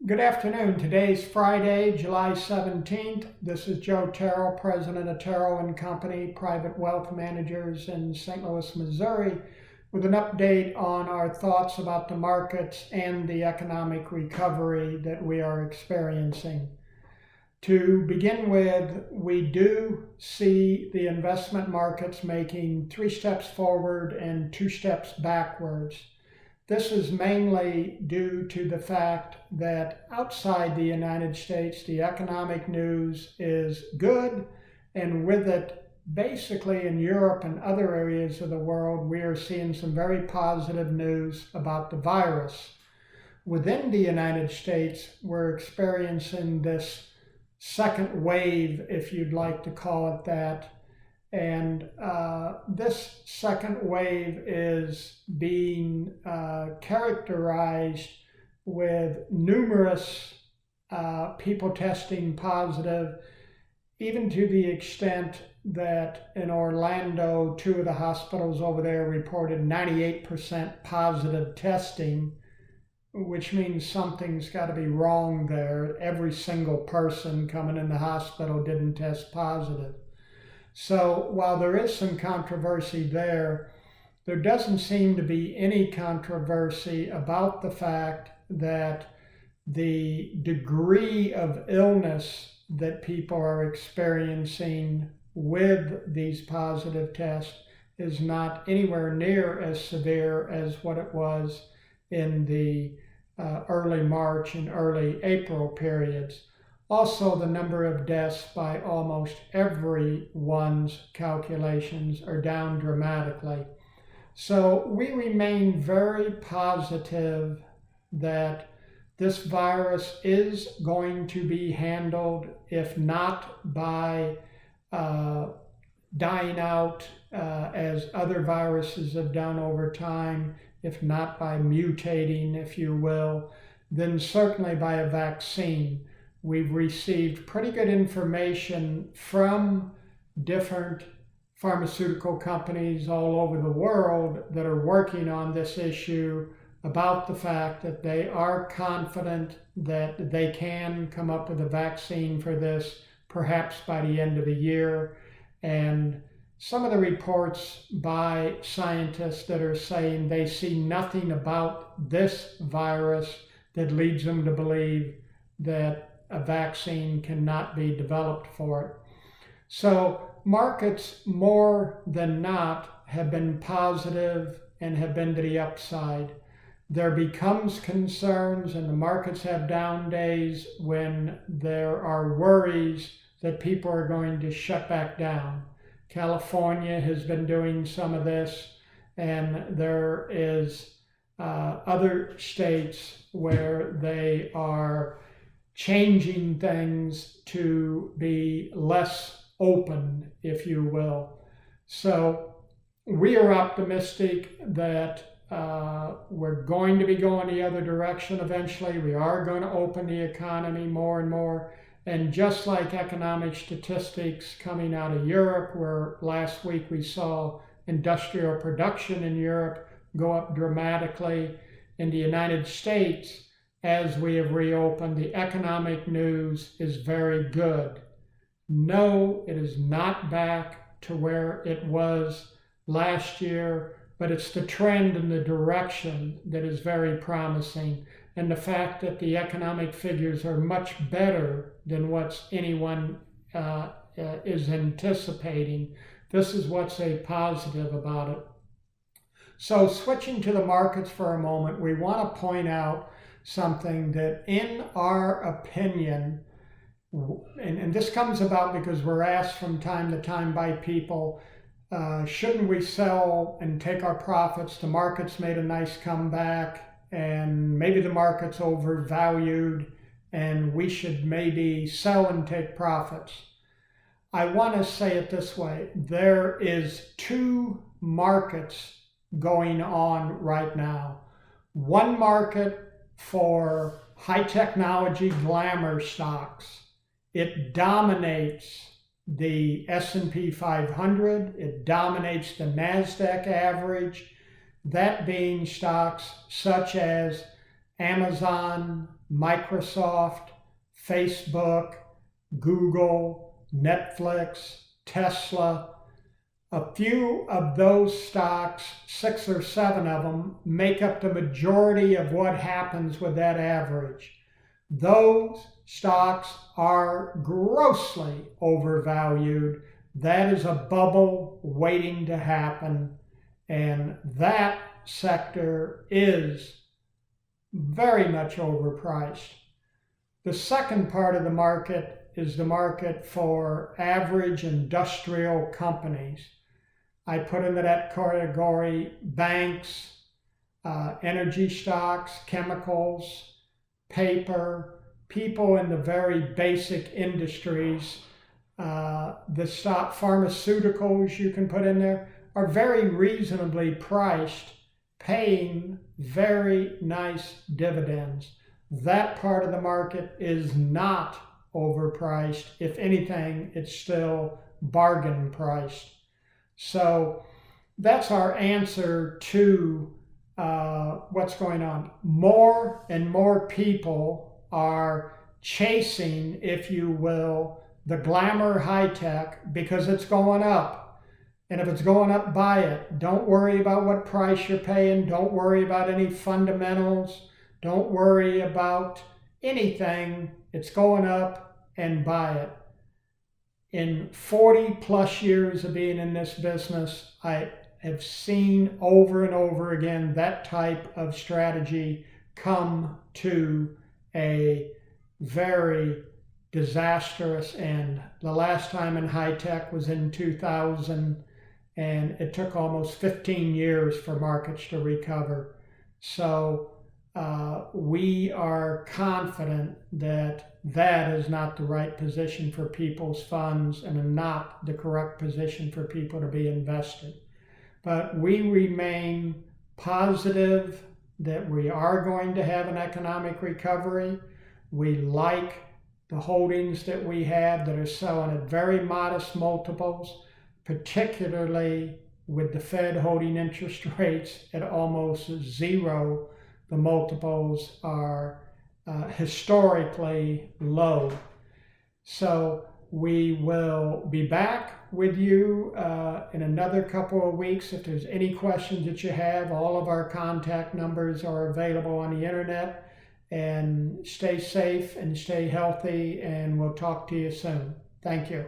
Good afternoon. Today's Friday, July 17th. This is Joe Terrell, president of Terrell & Company, private wealth managers in St. Louis, Missouri, with an update on our thoughts about the markets and the economic recovery that we are experiencing. To begin with, we do see the investment markets making 3 steps forward and 2 steps backwards. This is mainly due to the fact that outside the United States, the economic news is good, and with it, basically in Europe and other areas of the world, we are seeing some very positive news about the virus. Within the United States, we're experiencing this second wave, if you'd like to call it that. And this second wave is being characterized with numerous people testing positive, even to the extent that in Orlando, 2 of the hospitals over there reported 98% positive testing, which means something's got to be wrong there. Every single person coming in the hospital didn't test positive. So while there is some controversy there doesn't seem to be any controversy about the fact that the degree of illness that people are experiencing with these positive tests is not anywhere near as severe as what it was in the early March and early April periods. Also, the number of deaths by almost everyone's calculations are down dramatically. So we remain very positive that this virus is going to be handled, if not by dying out as other viruses have done over time, if not by mutating, if you will, then certainly by a vaccine. We've received pretty good information from different pharmaceutical companies all over the world that are working on this issue about the fact that they are confident that they can come up with a vaccine for this, perhaps by the end of the year. And some of the reports by scientists that are saying they see nothing about this virus that leads them to believe that a vaccine cannot be developed for it. So markets more than not have been positive and have been to the upside. There becomes concerns, and the markets have down days when there are worries that people are going to shut back down. California has been doing some of this, and there is other states where they are changing things to be less open, if you will. So we are optimistic that we're going to be going the other direction eventually. We are going to open the economy more and more. And just like economic statistics coming out of Europe, where last week we saw industrial production in Europe go up dramatically, in the United States, as we have reopened, the economic news is very good. No, it is not back to where it was last year, but it's the trend and the direction that is very promising. And the fact that the economic figures are much better than what anyone is anticipating. This is what's a positive about it. So switching to the markets for a moment, we want to point out something that, in our opinion, and this comes about because we're asked from time to time by people, shouldn't we sell and take our profits? The market's made a nice comeback, and maybe the market's overvalued, and we should maybe sell and take profits. I want to say it this way. There is 2 markets going on right now. One market for high technology glamour stocks. It dominates the S&P 500. It dominates the NASDAQ average. That being stocks such as Amazon, Microsoft, Facebook, Google, Netflix, Tesla. A few of those stocks, 6 or 7 of them, make up the majority of what happens with that average. Those stocks are grossly overvalued. That is a bubble waiting to happen, and that sector is very much overpriced. The second part of the market is the market for average industrial companies. I put into that category banks, energy stocks, chemicals, paper, people in the very basic industries. The stock pharmaceuticals you can put in there are very reasonably priced, paying very nice dividends. That part of the market is not overpriced. If anything, it's still bargain priced. So that's our answer to what's going on. More and more people are chasing, if you will, the glamour high tech because it's going up. And if it's going up, buy it. Don't worry about what price you're paying. Don't worry about any fundamentals. Don't worry about anything. It's going up, and buy it. In 40 plus years of being in this business, I have seen over and over again that type of strategy come to a very disastrous end. The last time in high tech was in 2000, and it took almost 15 years for markets to recover. So we are confident that that is not the right position for people's funds and not the correct position for people to be invested. But we remain positive that we are going to have an economic recovery. We like the holdings that we have that are selling at very modest multiples, particularly with the Fed holding interest rates at almost zero. The multiples are historically low. So we will be back with you in another couple of weeks. If there's any questions that you have, all of our contact numbers are available on the internet. And stay safe and stay healthy, and we'll talk to you soon. Thank you.